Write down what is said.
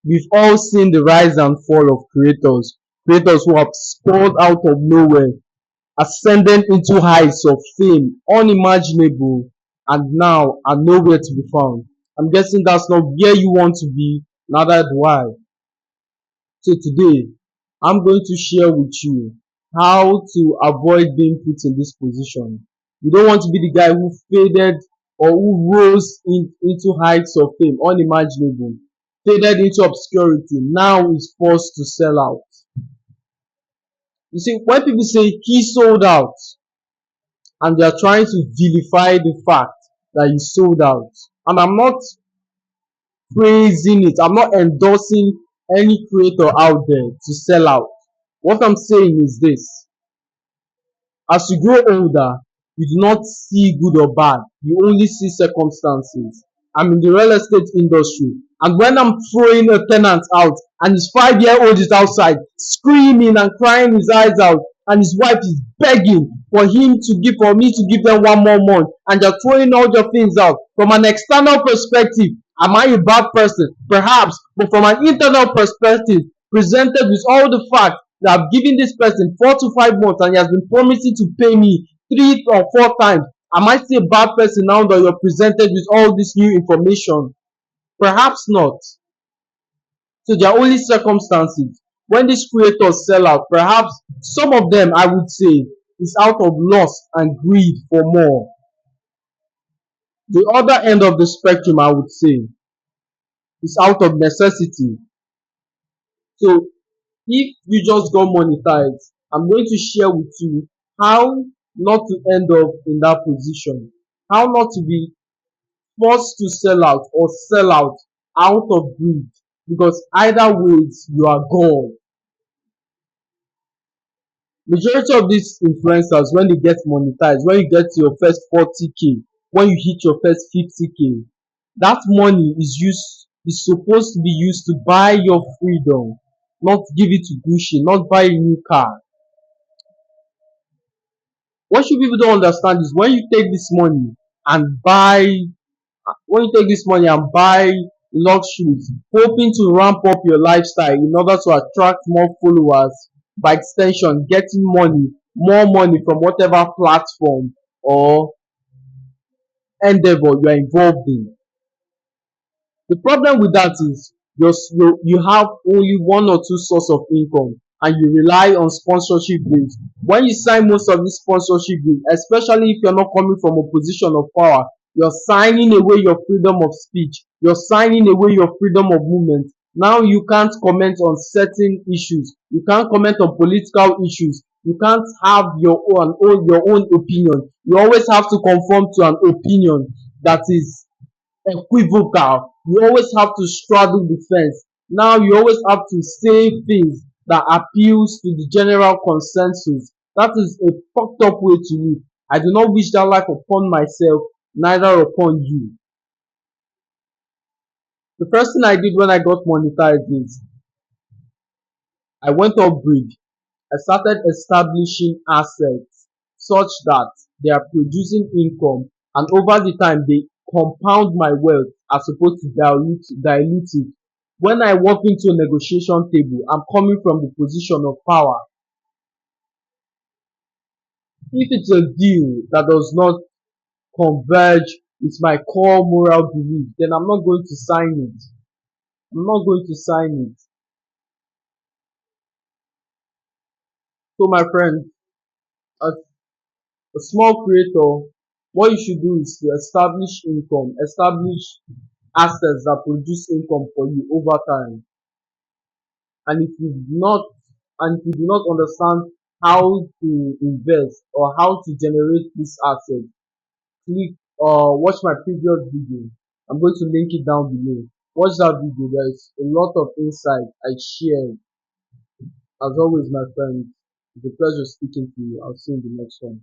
We've all seen the rise and fall of creators who have spawned out of nowhere, ascended into heights of fame unimaginable, and now are nowhere to be found. I'm guessing that's not where you want to be, neither do I. So today, I'm going to share with you how to avoid being put in this position. You don't want to be the guy who faded or who rose into heights of fame unimaginable, faded into obscurity, now is forced to sell out. You see, when people say he sold out and they are trying to vilify the fact that he sold out, and I'm not praising it, I'm not endorsing any creator out there to sell out. What I'm saying is this: as you grow older, you do not see good or bad, you only see circumstances. I'm in the real estate industry, and when I'm throwing a tenant out and his 5 year old is outside screaming and crying his eyes out, and his wife is begging for me to give them 1 more month, and they're throwing all your things out, from an external perspective, am I a bad person? Perhaps, but from an internal perspective, presented with all the facts that I've given this person 4 to 5 months and he has been promising to pay me 3 or 4 times. Am I still a bad person now that you're presented with all this new information? Perhaps not. So there are only circumstances. When these creators sell out, perhaps some of them, I would say, is out of lust and greed for more. The other end of the spectrum, I would say, is out of necessity. So if you just got monetized, I'm going to share with you how not to end up in that position, how not to be forced to sell out or sell out of greed, because either ways you are gone. Majority of these influencers, when they get monetized, when you get to your first 40K, when you hit your first 50K, that money is supposed to be used to buy your freedom, not give it to Gucci, not buy a new car. What you people don't understand is when you take this money and buy luxuries, hoping to ramp up your lifestyle in order to attract more followers, by extension getting more money from whatever platform or endeavor you are involved in. The problem with that is you have only one or two source of income and you rely on sponsorship deals. When you sign most of these sponsorship deals, especially if you're not coming from a position of power, you're signing away your freedom of speech, you're signing away your freedom of movement. Now you can't comment on certain issues, you can't comment on political issues, you can't have your own opinion. You always have to conform to an opinion that is equivocal. You always have to straddle the fence. Now you always have to say things that appeals to the general consensus. That is a fucked up way to live. I do not wish that life upon myself, neither upon you. The first thing I did when I got monetized is I went off grid. I started establishing assets such that they are producing income, and over the time they compound my wealth as opposed to dilute it. When I walk into a negotiation table, I'm coming from the position of power. If it's a deal that does not converge with my core moral belief, then I'm not going to sign it. I'm not going to sign it. So my friend, as a small creator, what you should do is to establish income, establish assets that produce income for you over time. And if you do not understand how to invest or how to generate this asset, click watch my previous video. I'm going to link it down below. Watch that video. There's a lot of insight I shared. As always, my friend, it's a pleasure speaking to you. I'll see you in the next one.